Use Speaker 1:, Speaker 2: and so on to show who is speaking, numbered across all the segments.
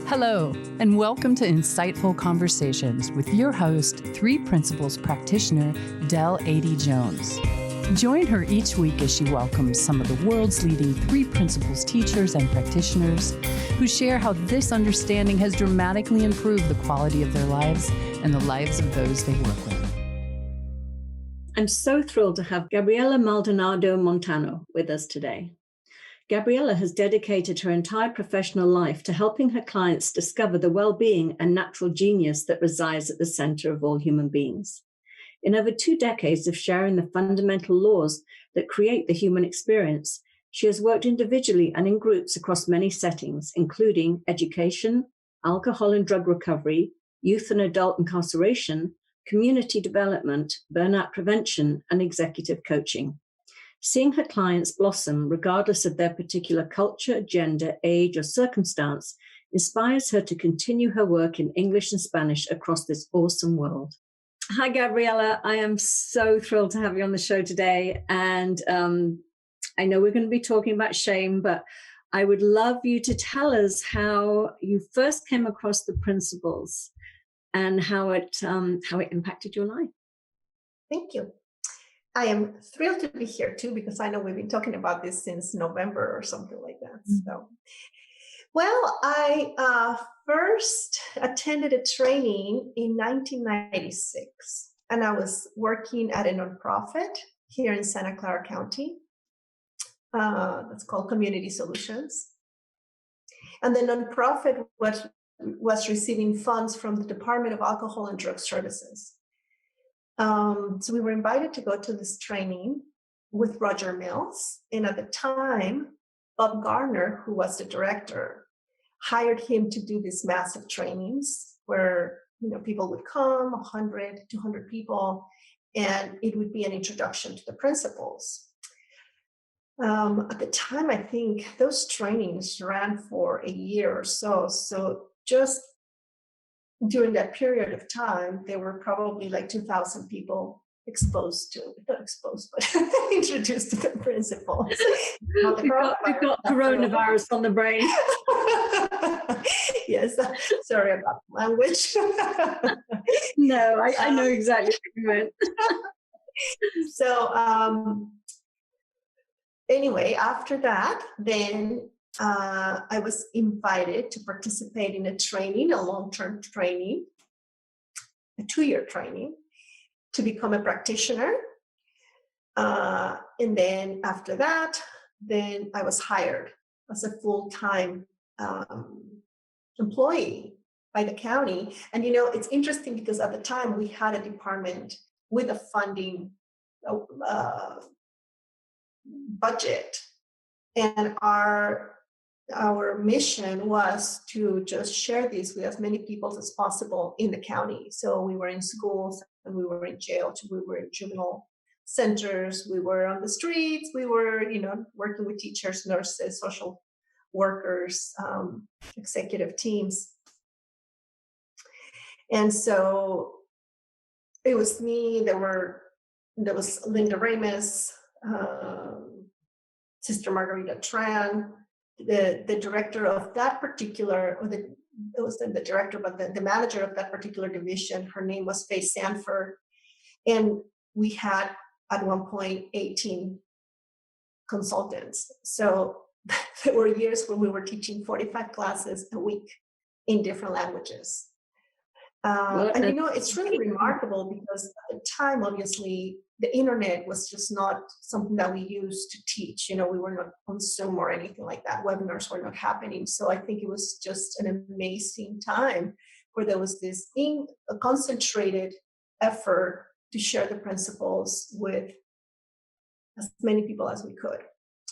Speaker 1: Hello, and welcome to Insightful Conversations with your host, Three Principles practitioner, Adey-Jones. Join her each week as she welcomes some of the world's leading Three Principles teachers and practitioners who share how this understanding has dramatically improved the quality of their lives and the lives of those they work with.
Speaker 2: I'm so thrilled to have Gabriela Maldonado with us today. Gabriela has dedicated her entire professional life to helping her clients discover the well-being and natural genius that resides at the center of all human beings. In over 2 decades of sharing the fundamental laws that create the human experience, she has worked individually and in groups across many settings, including education, alcohol and drug recovery, youth and adult incarceration, community development, burnout prevention, and executive coaching. Seeing her clients blossom regardless of their particular culture, gender, age, or circumstance inspires her to continue her work in English and Spanish across this awesome world. Hi, Gabriela. I am so thrilled to have you on the show today. And I know we're going to be talking about shame, but I would love you to tell us how you first came across the principles and how it impacted your life.
Speaker 3: Thank you. I am thrilled to be here too, because I know we've been talking about this since November or something like that. So, well, I first attended a training in 1996, and I was working at a nonprofit here in Santa Clara County. That's called Community Solutions. And the nonprofit was receiving funds from the Department of Alcohol and Drug Services. So we were invited to go to this training with Roger Mills. And at the time, Bob Garner, who was the director, hired him to do these massive trainings where, people would come, 100, 200 people, and it would be an introduction to the principles. At the time, I think those trainings ran for a year or so. So just during that period of time, there were probably like 2,000 people introduced to the principles.
Speaker 2: We've got coronavirus on the brain.
Speaker 3: Yes, sorry about the language.
Speaker 2: No, I know exactly what you meant.
Speaker 3: So anyway, after that, then I was invited to participate in a training, a long-term training, a 2-year training to become a practitioner. And then after that, then I was hired as a full-time employee by the county. And, it's interesting because at the time we had a department with a funding budget, and our mission was to just share this with as many people as possible in the county. So we were in schools, and we were in jails, we were in juvenile centers, we were on the streets, we were, working with teachers, nurses, social workers, executive teams. And so it was me, there was Linda Ramis, Sister Margarita Tran, the director of that particular, it wasn't the director, but the manager of that particular division, her name was Faye Sanford. And we had at one point 18 consultants. So there were years when we were teaching 45 classes a week in different languages. And it's really remarkable because at the time, obviously, the internet was just not something that we used to teach. We were not on Zoom or anything like that. Webinars were not happening. So I think it was just an amazing time where there was this a concentrated effort to share the principles with as many people as we could.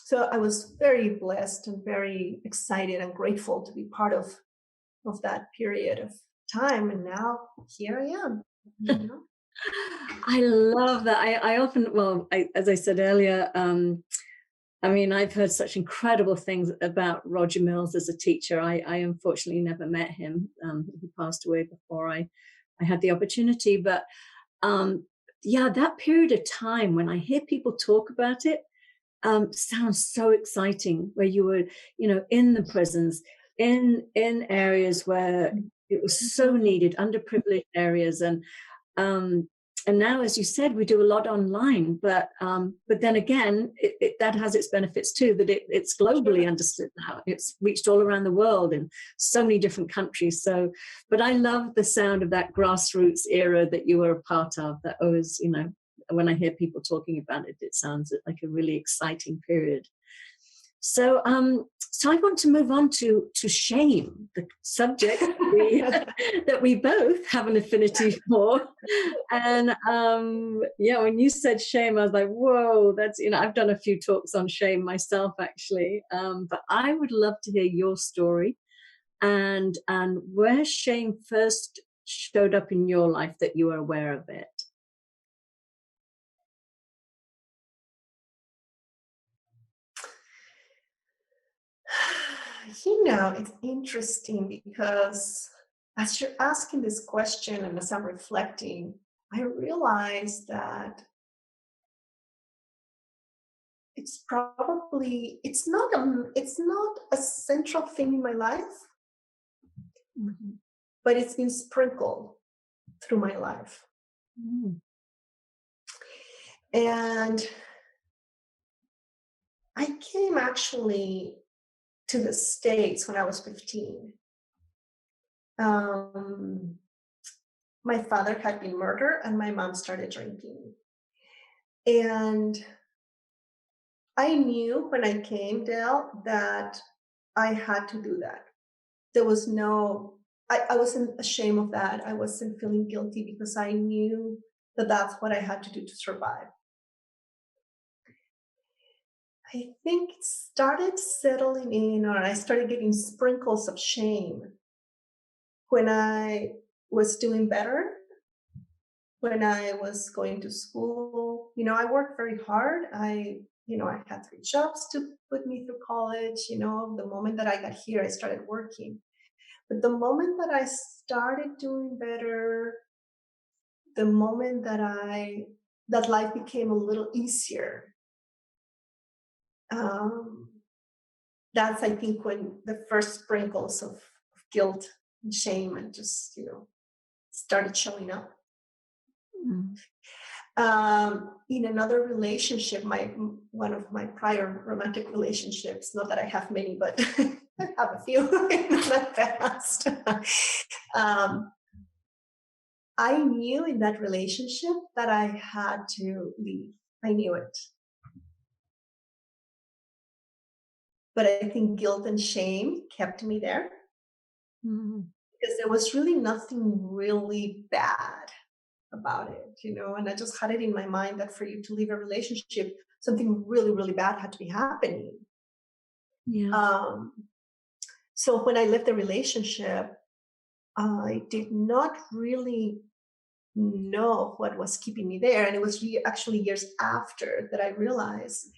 Speaker 3: So I was very blessed and very excited and grateful to be part of that period of time, and now here I am.
Speaker 2: I love that. I often, as I said earlier, I've heard such incredible things about Roger Mills as a teacher. I unfortunately never met him. He passed away before I had the opportunity. But that period of time, when I hear people talk about it, sounds so exciting, where you were, in the prisons, in areas where it was so needed, underprivileged areas, and now, as you said, we do a lot online, but then again, that has its benefits too, that it's globally understood now. It's reached all around the world in so many different countries. So, but I love the sound of that grassroots era that you were a part of. That always, when I hear people talking about it, it sounds like a really exciting period. So, so I want to move on to shame, the subject that we both have an affinity for. And when you said shame, I was like, whoa, that's, I've done a few talks on shame myself, actually. But I would love to hear your story and where shame first showed up in your life that you were aware of it.
Speaker 3: It's interesting because as you're asking this question and as I'm reflecting, I realize that it's not a central thing in my life, but it's been sprinkled through my life. And I came actually to the States when I was 15. My father had been murdered and my mom started drinking. And I knew when I came, Dale, that I had to do that. There was I wasn't ashamed of that. I wasn't feeling guilty because I knew that that's what I had to do to survive. I think it started settling in, or I started getting sprinkles of shame when I was doing better, when I was going to school. I worked very hard. I had 3 jobs to put me through college. The moment that I got here, I started working. But the moment that I started doing better, the moment that life became a little easier, that's, I think, when the first sprinkles of guilt and shame and just, started showing up. In another relationship, one of my prior romantic relationships, not that I have many, but I have a few in the past. I knew in that relationship that I had to leave. I knew it. But I think guilt and shame kept me there because there was really nothing really bad about it, and I just had it in my mind that for you to leave a relationship, something really, really bad had to be happening. Yeah. So when I left the relationship, I did not really know what was keeping me there. And it was actually years after that I realized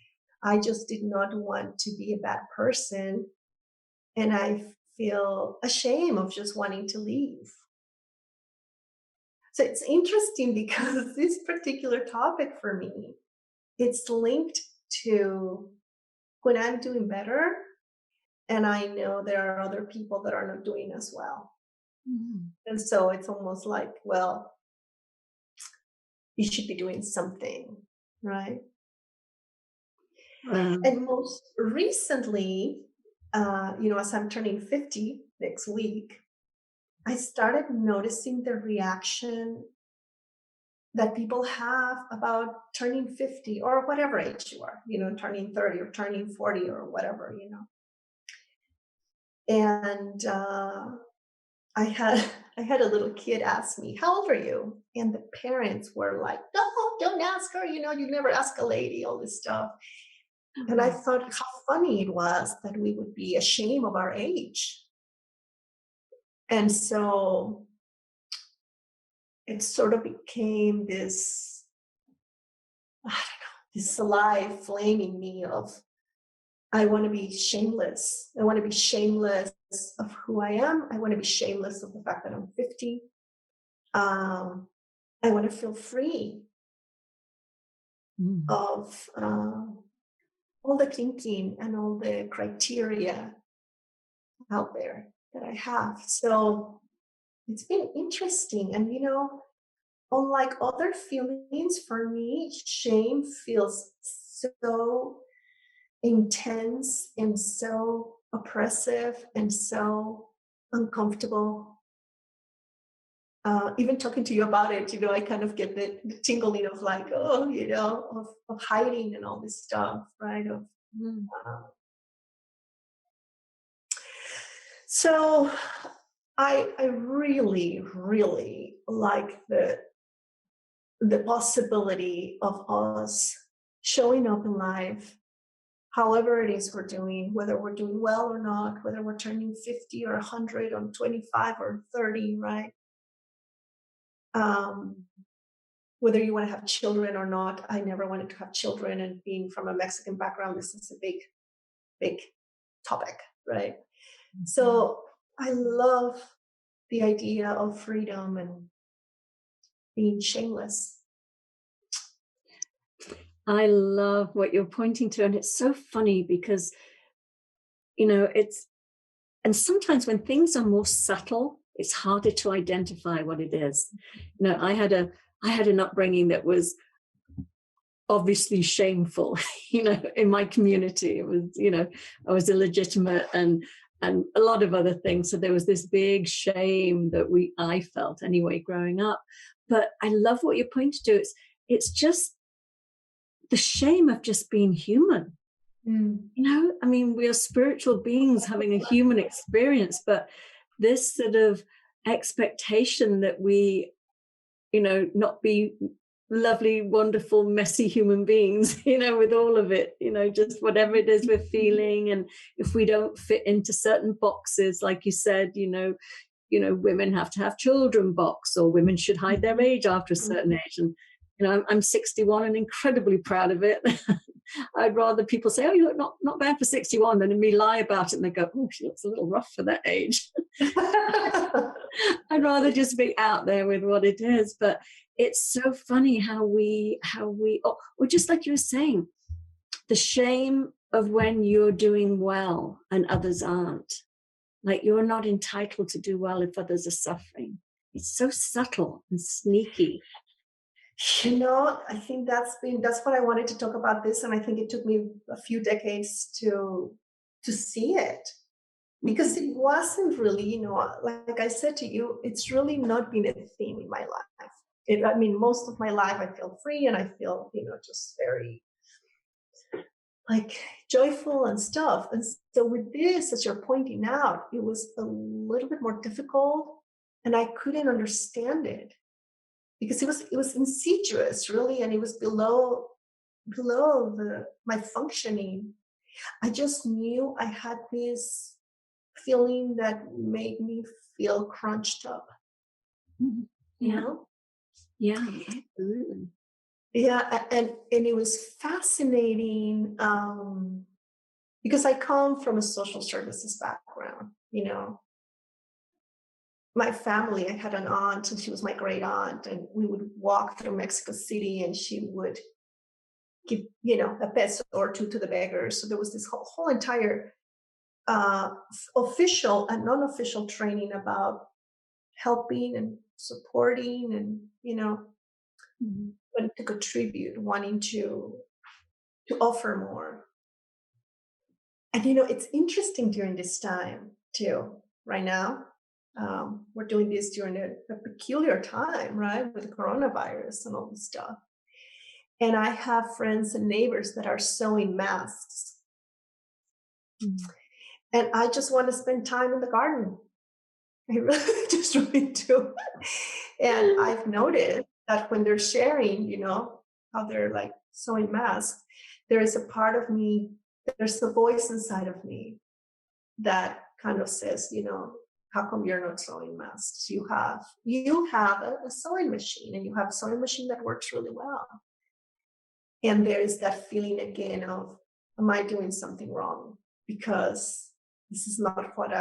Speaker 3: I just did not want to be a bad person. And I feel ashamed of just wanting to leave. So it's interesting because this particular topic for me, it's linked to when I'm doing better and I know there are other people that are not doing as well. And so it's almost like, well, you should be doing something, right? And most recently, as I'm turning 50 next week, I started noticing the reaction that people have about turning 50 or whatever age you are, turning 30 or turning 40 or whatever, And I had a little kid ask me, "How old are you?" And the parents were like, "No, don't ask her. You never ask a lady," all this stuff. And I thought how funny it was that we would be ashamed of our age. And so it sort of became this, I don't know, this alive flame in me of, I want to be shameless. I want to be shameless of who I am. I want to be shameless of the fact that I'm 50. I want to feel free of all the thinking and all the criteria out there that I have. So it's been interesting. And, unlike other feelings, for me, shame feels so intense and so oppressive and so uncomfortable. Even talking to you about it, I kind of get the tingling of like, oh, of hiding and all this stuff, right? So I really, really like the possibility of us showing up in life, however it is we're doing, whether we're doing well or not, whether we're turning 50 or 100 or 25 or 30, right? Whether you want to have children or not. I never wanted to have children, and being from a Mexican background, this is a big, big topic, right? Mm-hmm. So I love the idea of freedom and being shameless.
Speaker 2: I love what you're pointing to. And it's so funny because, and sometimes when things are more subtle, it's harder to identify what it is. I had an upbringing that was obviously shameful, in my community. It was, I was illegitimate and a lot of other things. So there was this big shame that I felt anyway growing up. But I love what you're pointing to. It's just the shame of just being human. We are spiritual beings having a human experience, but this sort of expectation that we, not be lovely, wonderful, messy human beings, with all of it, just whatever it is we're feeling. And if we don't fit into certain boxes, like you said, women have to have children box, or women should hide their age after a certain age. And I'm 61 and incredibly proud of it. I'd rather people say, oh, you look not bad for 61, than me lie about it and they go, oh, she looks a little rough for that age. I'd rather just be out there with what it is. But it's so funny how we or just like you were saying, the shame of when you're doing well and others aren't. Like, you're not entitled to do well if others are suffering. It's so subtle and sneaky.
Speaker 3: I think that's what I wanted to talk about this. And I think it took me a few decades to see it, because it wasn't really, like I said to you, it's really not been a theme in my life. Most of my life I feel free and I feel, just very like joyful and stuff. And so with this, as you're pointing out, it was a little bit more difficult, and I couldn't understand it, because it was insidious, really, and it was below my functioning. I just knew I had this feeling that made me feel crunched up.
Speaker 2: Yeah. Yeah, absolutely.
Speaker 3: Yeah, and it was fascinating, because I come from a social services background. My family, I had an aunt, and she was my great aunt, and we would walk through Mexico City, and she would give, a peso or two to the beggars. So there was this whole entire official and non-official training about helping and supporting and, wanting to contribute, wanting to offer more. And, it's interesting during this time too, right now. We're doing this during a peculiar time, right, with the coronavirus and all this stuff. And I have friends and neighbors that are sewing masks. And I just want to spend time in the garden. I really just really do. And I've noticed that when they're sharing, how they're like sewing masks, there is a part of me, there's a voice inside of me that kind of says, how come you're not sewing masks? You have a sewing machine, and you have a sewing machine that works really well. And there is that feeling again of, am I doing something wrong? Because this is not what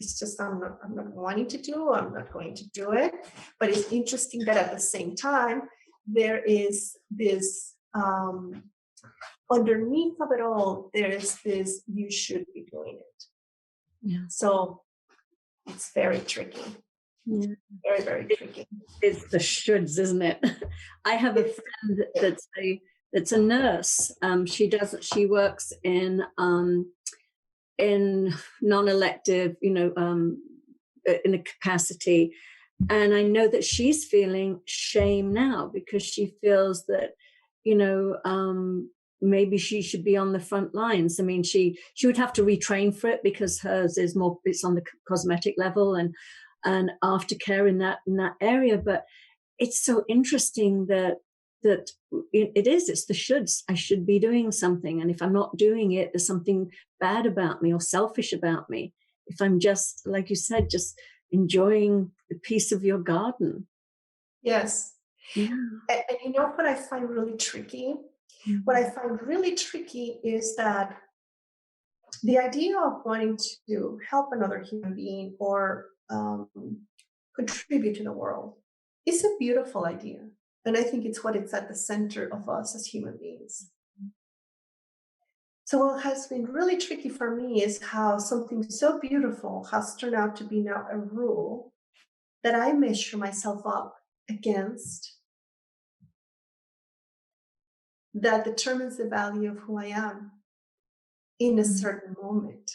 Speaker 3: it's just, I'm not wanting to do, I'm not going to do it. But it's interesting that at the same time, there is this, underneath of it all, there is this, you should be doing it.
Speaker 2: Yeah.
Speaker 3: So it's very tricky.
Speaker 2: Yeah.
Speaker 3: Very, very tricky.
Speaker 2: It's the shoulds, isn't it? I have a friend that's a nurse. She works in non-elective, in a capacity. And I know that she's feeling shame now because she feels that, maybe she should be on the front lines. I mean, she would have to retrain for it because hers is more, it's on the cosmetic level and aftercare in that area. But it's so interesting that it's the shoulds. I should be doing something. And if I'm not doing it, there's something bad about me or selfish about me. If I'm just, like you said, just enjoying the peace of your garden.
Speaker 3: Yes.
Speaker 2: Yeah.
Speaker 3: And you know what I find really tricky? Mm-hmm. What I find really tricky is that the idea of wanting to help another human being or contribute to the world is a beautiful idea. And I think it's at the center of us as human beings. So what has been really tricky for me is how something so beautiful has turned out to be now a rule that I measure myself up against, that determines the value of who I am in a certain moment.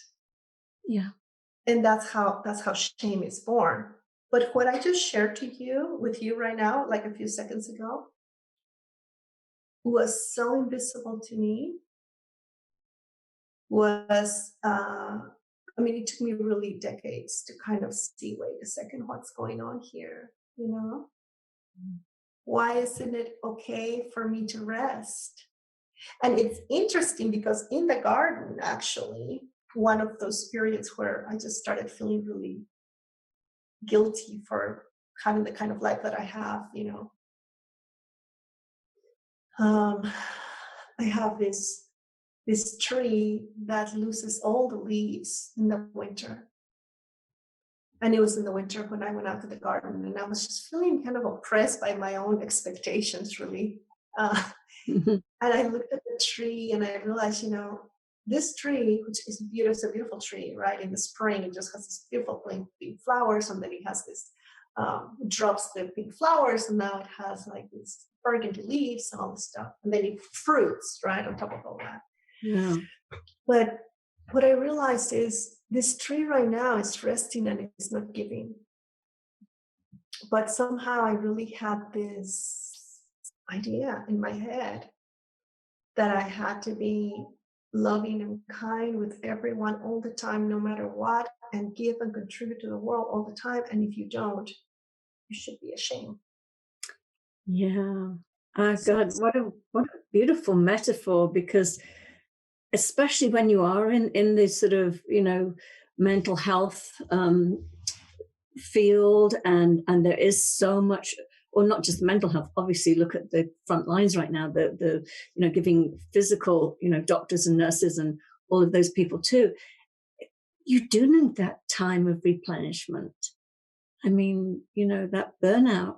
Speaker 2: Yeah.
Speaker 3: And that's how shame is born. But what I just shared with you right now, like a few seconds ago, was so invisible to me. It took me really decades to kind of see, wait a second, what's going on here? Why isn't it okay for me to rest? And it's interesting because in the garden, actually, one of those periods where I just started feeling really guilty for having the kind of life that I have, I have this tree that loses all the leaves in the winter. And it was in the winter when I went out to the garden, and I was just feeling kind of oppressed by my own expectations, really. And I looked at the tree and I realized, this tree, which is a beautiful tree, right? In the spring, it just has this beautiful pink flowers, and then it has this, drops the pink flowers, and now it has like this burgundy leaves and all this stuff. And then it fruits, right, on top of all that.
Speaker 2: Yeah.
Speaker 3: But what I realized is this tree right now is resting and it's not giving. But somehow I really had this idea in my head that I had to be loving and kind with everyone all the time, no matter what, and give and contribute to the world all the time. And if you don't, you should be ashamed.
Speaker 2: Yeah. Oh God, what a beautiful metaphor, because especially when you are in this sort of, mental health field, and there is so much, or not just mental health, obviously look at the front lines right now, the giving physical, doctors and nurses and all of those people too. You do need that time of replenishment. I mean, that burnout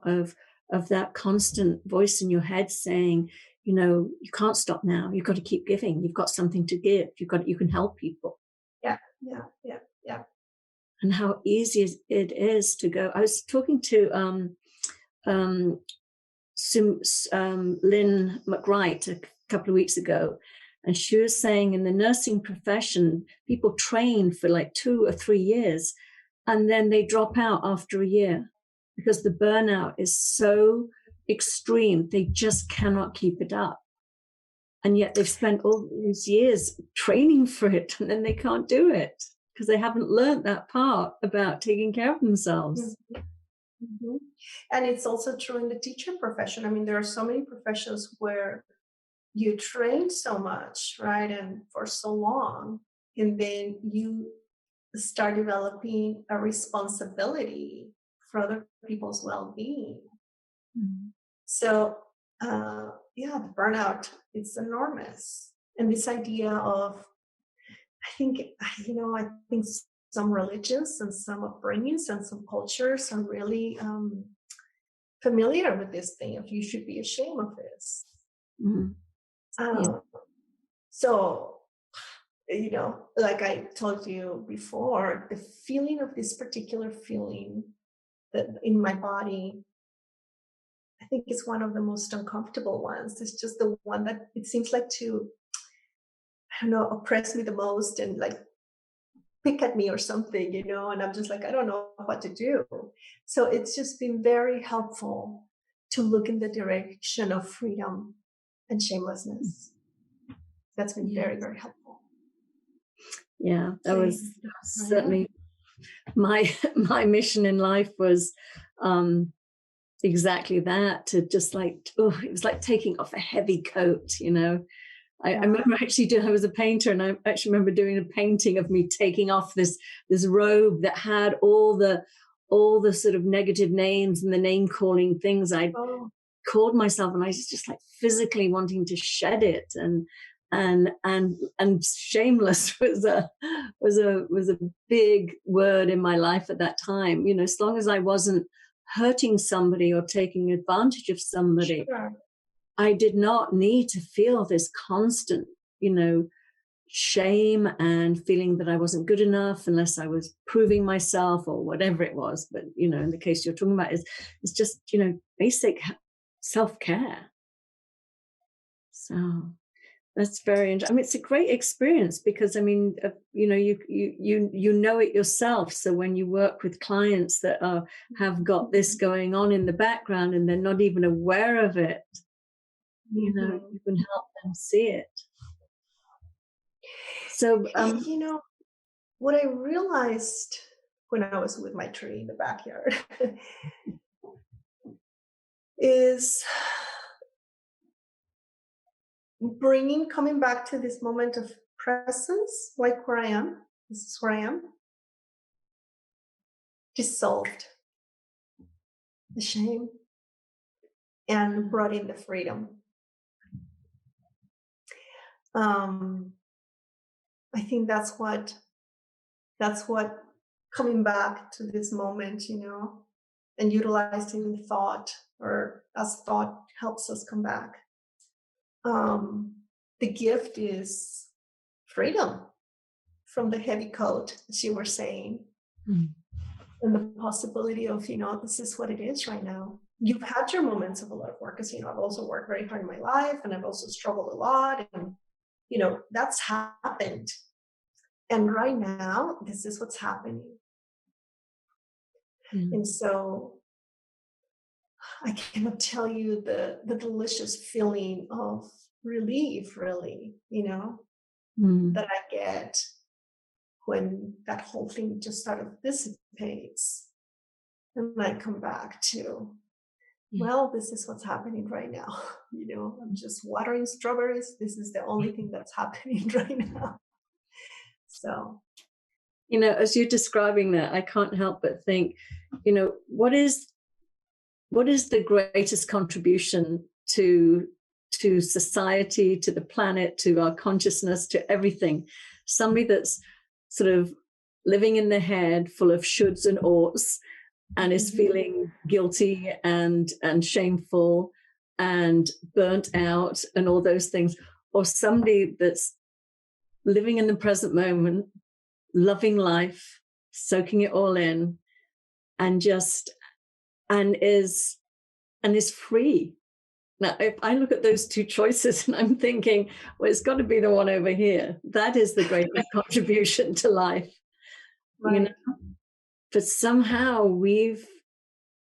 Speaker 2: of that constant voice in your head saying, you can't stop now. You've got to keep giving. You've got something to give. You can help people.
Speaker 3: Yeah.
Speaker 2: And how easy it is to go. I was talking to Lynn McWright a couple of weeks ago, and she was saying in the nursing profession, people train for like 2 or 3 years, and then they drop out after a year because the burnout is so extreme. They just cannot keep it up. And yet they've spent all these years training for it, and then they can't do it because they haven't learned that part about taking care of themselves.
Speaker 3: Mm-hmm. And it's also true in the teacher profession. I mean, there are so many professions where you train so much, right? And for so long, and then you start developing a responsibility for other people's well-being. Mm-hmm. So, the burnout, it's enormous. And this idea of, I think some religions and some upbringings and some cultures are really familiar with this thing of you should be ashamed of this. Mm-hmm. So like I told you before, the feeling of this particular feeling that in my body, I think it's one of the most uncomfortable ones. It's just the one that it seems like to, I don't know, oppress me the most and like pick at me or something, and I'm just like, I don't know what to do. So it's just been very helpful to look in the direction of freedom and shamelessness. That's been very, very helpful.
Speaker 2: Yeah, that was certainly my mission in life was exactly that, to just like, it was like taking off a heavy coat, I remember I was a painter, and I actually remember doing a painting of me taking off this robe that had all the sort of negative names and the name calling things I'd called myself, and I was just like physically wanting to shed it, and shameless was a big word in my life at that time. As long as I wasn't hurting somebody or taking advantage of somebody,
Speaker 3: Sure.
Speaker 2: I did not need to feel this constant, shame and feeling that I wasn't good enough unless I was proving myself or whatever it was. But, in the case you're talking about, it's just, basic self-care. So that's very interesting. I mean, it's a great experience because, you know it yourself. So when you work with clients that have got this going on in the background and they're not even aware of it, you can help them see it. So,
Speaker 3: what I realized when I was with my tree in the backyard is coming back to this moment of presence, like where I am. This is where I am. Dissolved the shame and brought in the freedom. I think that's what coming back to this moment, and utilizing thought, or as thought helps us come back. The gift is freedom from the heavy coat, as you were saying, and the possibility of, this is what it is right now. You've had your moments of a lot of work, because, I've also worked very hard in my life, and I've also struggled a lot, and, that's happened. And right now, this is what's happening. And so I cannot tell you the delicious feeling of relief, really, that I get when that whole thing just sort of dissipates. And I come back to, well, this is what's happening right now. I'm just watering strawberries. This is the only thing that's happening right now. So,
Speaker 2: as you're describing that, I can't help but think, what is the greatest contribution to society, to the planet, to our consciousness, to everything? Somebody that's sort of living in their head full of shoulds and oughts, and is feeling guilty and shameful and burnt out and all those things, or somebody that's living in the present moment, loving life, soaking it all in, and is free. Now, if I look at those two choices and I'm thinking, well, it's got to be the one over here. That is the greatest contribution to life.
Speaker 3: Right.
Speaker 2: But somehow we've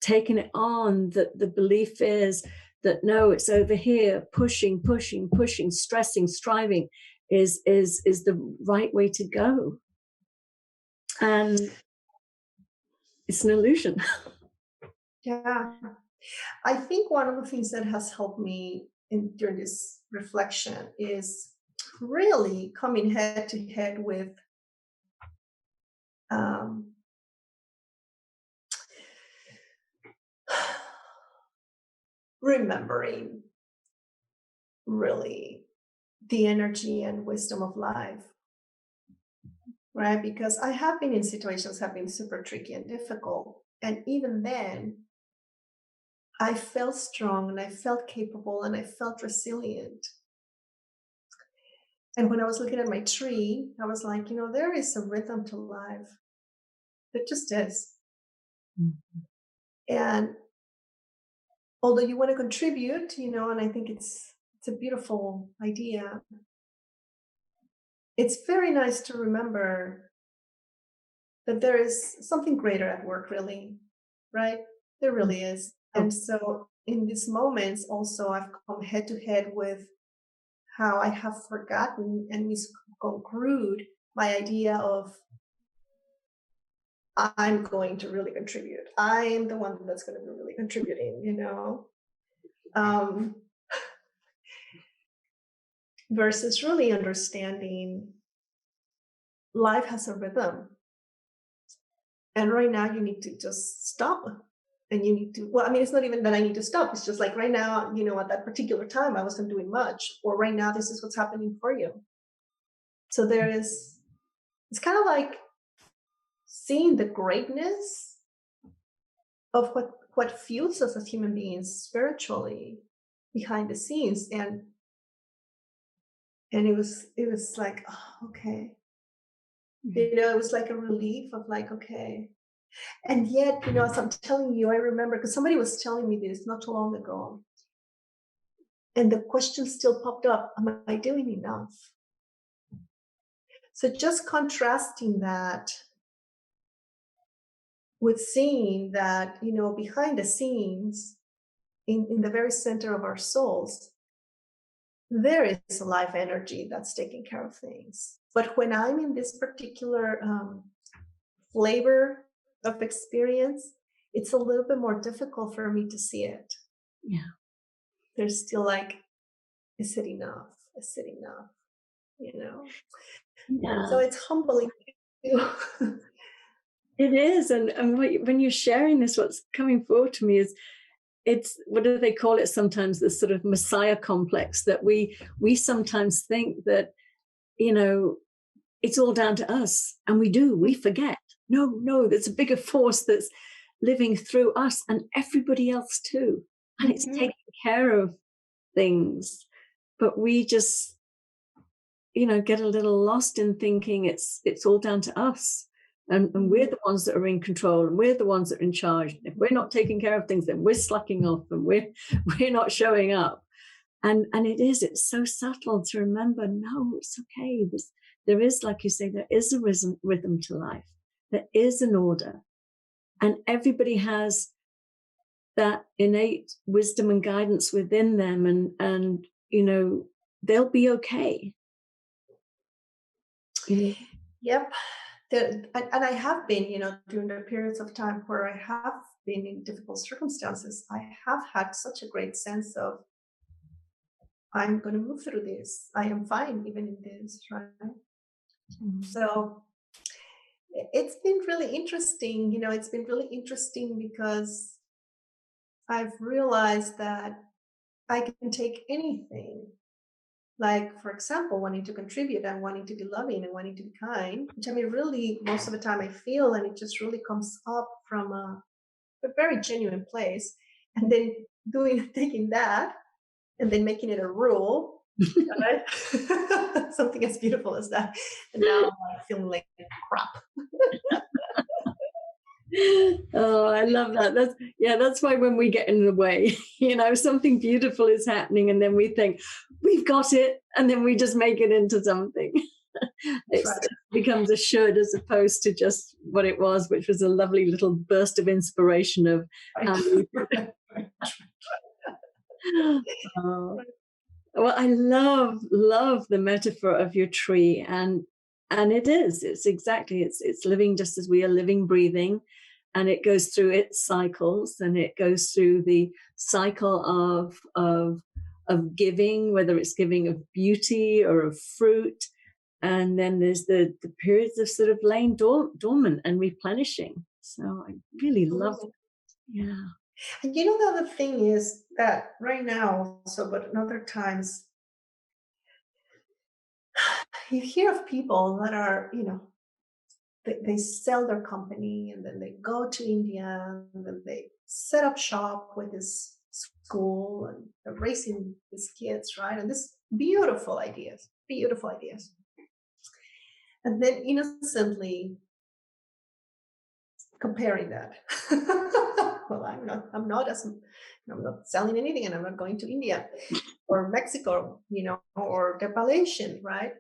Speaker 2: taken it on that the belief is that, no, it's over here, pushing, stressing, striving is the right way to go. And it's an illusion.
Speaker 3: Yeah. I think one of the things that has helped me during this reflection is really coming head to head with remembering really the energy and wisdom of life, right? Because I have been in situations have been super tricky and difficult, and even then I felt strong and I felt capable and I felt resilient. And when I was looking at my tree, I was like, there is a rhythm to life. There just is.
Speaker 1: Mm-hmm.
Speaker 3: And although you want to contribute, and I think it's a beautiful idea, it's very nice to remember that there is something greater at work, really, right? There really is. And so in these moments also, I've come head to head with how I have forgotten and misconstrued my idea of I'm going to really contribute. I am the one that's going to be really contributing, versus really understanding life has a rhythm. And right now you need to just stop. And you need to, it's not even that I need to stop. It's just like right now, at that particular time, I wasn't doing much. Or right now, this is what's happening for you. So it's kind of like seeing the greatness of what fuels us as human beings spiritually behind the scenes. And it was like, oh, okay. It was like a relief of like, okay. And yet, as I'm telling you, I remember because somebody was telling me this not too long ago. And the question still popped up, am I doing enough? So just contrasting that with seeing that, behind the scenes, in the very center of our souls, there is a life energy that's taking care of things. But when I'm in this particular flavor of experience, it's a little bit more difficult for me to see it.
Speaker 2: Yeah.
Speaker 3: There's still like, is it enough? Is it enough?
Speaker 2: Yeah.
Speaker 3: So it's humbling.
Speaker 2: It is. And when you're sharing this, what's coming forward to me is it's, what do they call it sometimes, this sort of Messiah complex that we sometimes think that, it's all down to us. And we forget. No, there's a bigger force that's living through us and everybody else too. And it's taking care of things. But we just, get a little lost in thinking it's all down to us. And we're the ones that are in control and we're the ones that are in charge. If we're not taking care of things, then we're slacking off and we're not showing up. And it's so subtle to remember, no, it's okay. There is, like you say, there is a rhythm to life. There is an order. And everybody has that innate wisdom and guidance within them. And they'll be okay.
Speaker 3: Yep. And I have been, during the periods of time where I have been in difficult circumstances, I have had such a great sense of, I'm going to move through this. I am fine even in this, right? So it's been really interesting. It's been really interesting because I've realized that I can take anything. Like, for example, wanting to contribute and wanting to be loving and wanting to be kind, which really most of the time I feel, and it just really comes up from a very genuine place. And then taking that and then making it a rule, right? Something as beautiful as that. And now I'm feeling like crap.
Speaker 2: Oh, I love that. That's why when we get in the way, something beautiful is happening and then we think we've got it and then we just make it into something. It becomes a should as opposed to just what it was, which was a lovely little burst of inspiration of well, I love the metaphor of your tree, and it's exactly, it's living just as we are living, breathing, and it goes through its cycles, and it goes through the cycle of giving, whether it's giving of beauty or of fruit, and then there's the periods of sort of laying dormant and replenishing. So I really love it. Yeah.
Speaker 3: And the other thing is that right now, but in other times, you hear of people that are, they sell their company and then they go to India and then they set up shop with this school and they're raising these kids, right? And this beautiful ideas. beautiful ideas. And then innocently comparing that. Well, I'm not selling anything, and I'm not going to India or Mexico, or the Appalachian, right?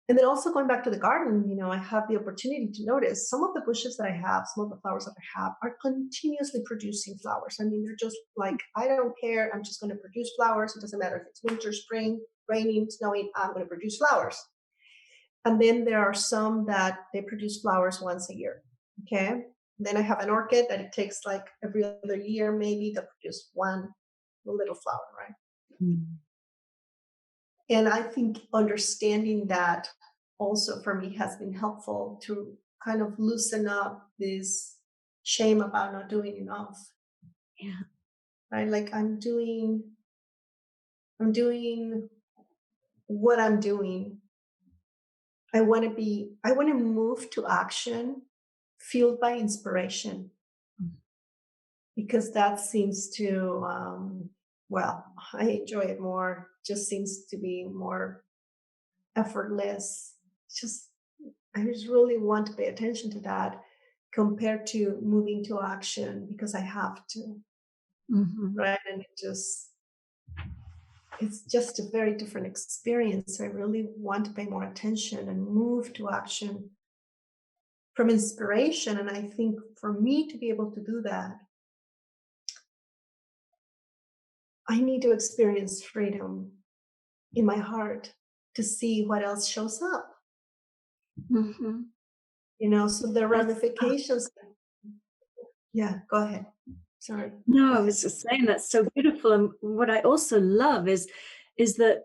Speaker 3: And then also going back to the garden, I have the opportunity to notice some of the bushes that I have, some of the flowers that I have are continuously producing flowers. I mean, they're just like, I don't care. I'm just going to produce flowers. It doesn't matter if it's winter, spring, raining, snowing, I'm going to produce flowers. And then there are some that they produce flowers once a year. Okay. And then I have an orchid that it takes like every other year, maybe, to produce one little flower, right? Mm-hmm. And I think understanding that also for me has been helpful to kind of loosen up this shame about not doing enough.
Speaker 2: Yeah.
Speaker 3: Right. Like I'm doing what I'm doing. I want to move to action fueled by inspiration, because that seems to, I enjoy it more. Just seems to be more effortless. I just really want to pay attention to that compared to moving to action because I have to. Mm-hmm. Right. And it's just a very different experience. I really want to pay more attention and move to action from inspiration. And I think for me to be able to do that, I need to experience freedom in my heart to see what else shows up. Mm-hmm. So the ramifications. Yeah, go ahead. Sorry.
Speaker 2: No, I was just saying that's so beautiful. And what I also love is that,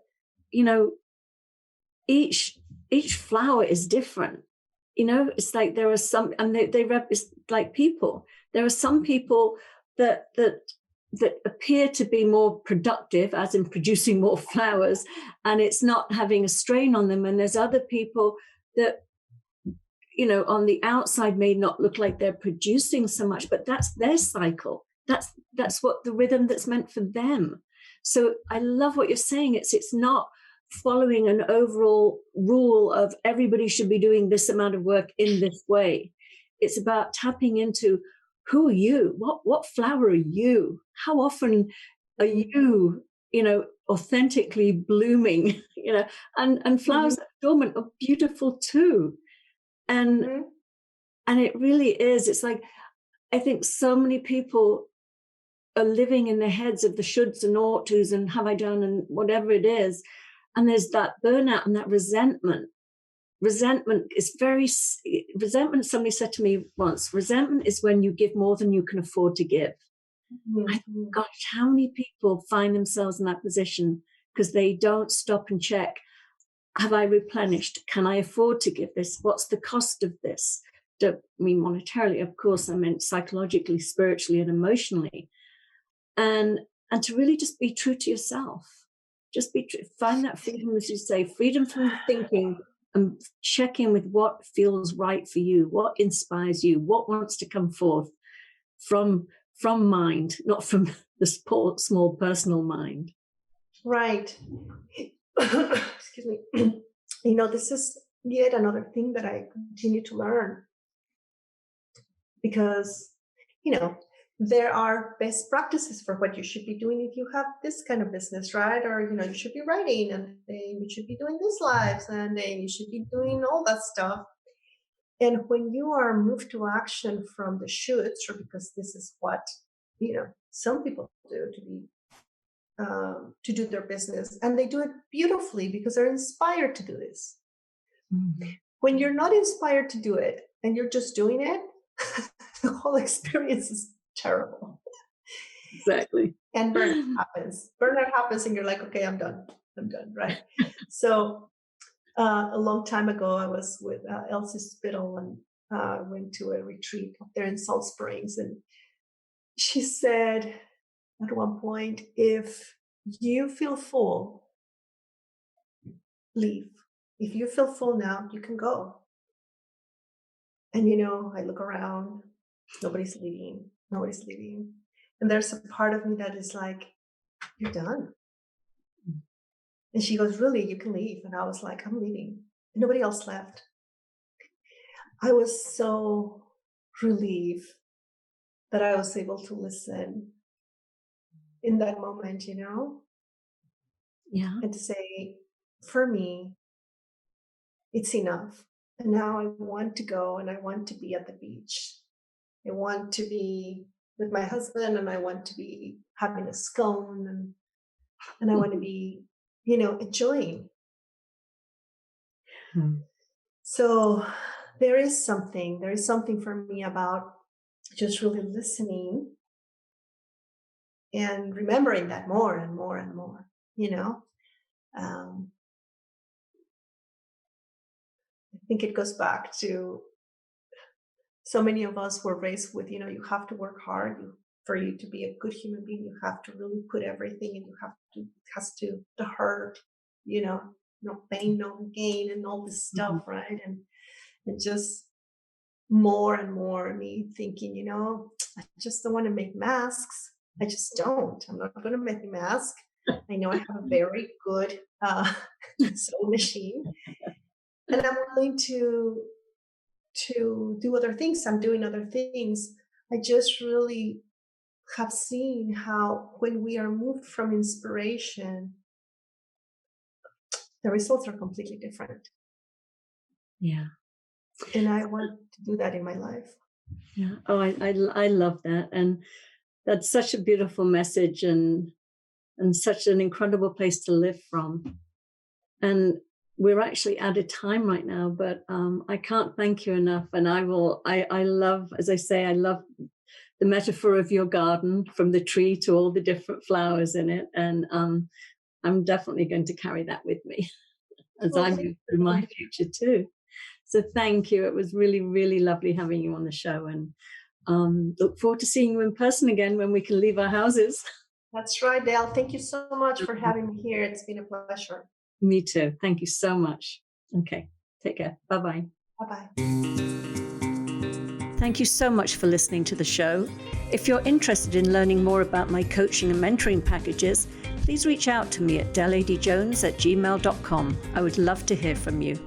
Speaker 2: each flower is different. It's like there are some, and they represent like people. There are some people that appear to be more productive, as in producing more flowers, and it's not having a strain on them. And there's other people that, on the outside may not look like they're producing so much, but that's their cycle. That's what the rhythm that's meant for them. So I love what you're saying. It's not following an overall rule of everybody should be doing this amount of work in this way. It's about tapping into who are you? What flower are you? How often are you, authentically blooming? And flowers that are dormant are beautiful too. And it really is. It's like, I think so many people are living in their heads of the shoulds and ought tos and have I done and whatever it is. And there's that burnout and that resentment. Resentment, somebody said to me once, resentment is when you give more than you can afford to give. Mm-hmm. Gosh, how many people find themselves in that position because they don't stop and check, have I replenished? Can I afford to give this? What's the cost of this? Don't mean monetarily, of course, I meant psychologically, spiritually, and emotionally. And to really just be true to yourself. Just find that freedom, as you say, freedom from thinking, and check in with what feels right for you, what inspires you, what wants to come forth from mind, not from the small personal mind.
Speaker 3: Right. Excuse me. This is yet another thing that I continue to learn, because, there are best practices for what you should be doing if you have this kind of business, right? Or, you should be writing, and then you should be doing these lives, and then you should be doing all that stuff. And when you are moved to action from the shoulds, or because this is what, some people do to do their business, and they do it beautifully because they're inspired to do this. Mm-hmm. When you're not inspired to do it and you're just doing it, the whole experience is terrible.
Speaker 2: Exactly.
Speaker 3: And burnout happens and you're like, okay, I'm done, right? So a long time ago, I was with Elsie Spittle, and went to a retreat up there in Salt Springs. And she said at one point, if you feel full, leave. If you feel full now, you can go. And, I look around, nobody's leaving. And there's a part of me that is like, you're done. And she goes, really, you can leave. And I was like, I'm leaving. And nobody else left. I was so relieved that I was able to listen in that moment,
Speaker 2: Yeah.
Speaker 3: and to say, for me, it's enough. And now I want to go and I want to be at the beach. I want to be with my husband and I want to be having a scone and I want to be, enjoying. So there is something for me about just really listening and remembering that more and more and more, I think it goes back to so many of us were raised with, you have to work hard for you to be a good human being. You have to really put everything and it has to hurt, no pain, no gain and all this stuff. Right. And just more and more me thinking, I just don't want to make masks. I just don't. I'm not going to make a mask. I know I have a very good sewing machine. And I'm willing to do other things. I'm doing other things. I just really have seen how when we are moved from inspiration, the results are completely different.
Speaker 2: Yeah.
Speaker 3: And I want to do that in my life.
Speaker 2: Yeah. Oh, I love that. And that's such a beautiful message and such an incredible place to live from. And we're actually out of time right now, but I can't thank you enough. And I love, as I say, I love the metaphor of your garden, from the tree to all the different flowers in it. And I'm definitely going to carry that with me as I move through my future too. So thank you. It was really, really lovely having you on the show, and look forward to seeing you in person again when we can leave our houses.
Speaker 3: That's right, Dale. Thank you so much for having me here. It's been a pleasure.
Speaker 2: Me too. Thank you so much. Okay. Take care. Bye-bye.
Speaker 3: Bye-bye.
Speaker 2: Thank you so much for listening to the show. If you're interested in learning more about my coaching and mentoring packages, please reach out to me at deladeyjones@gmail.com. I would love to hear from you.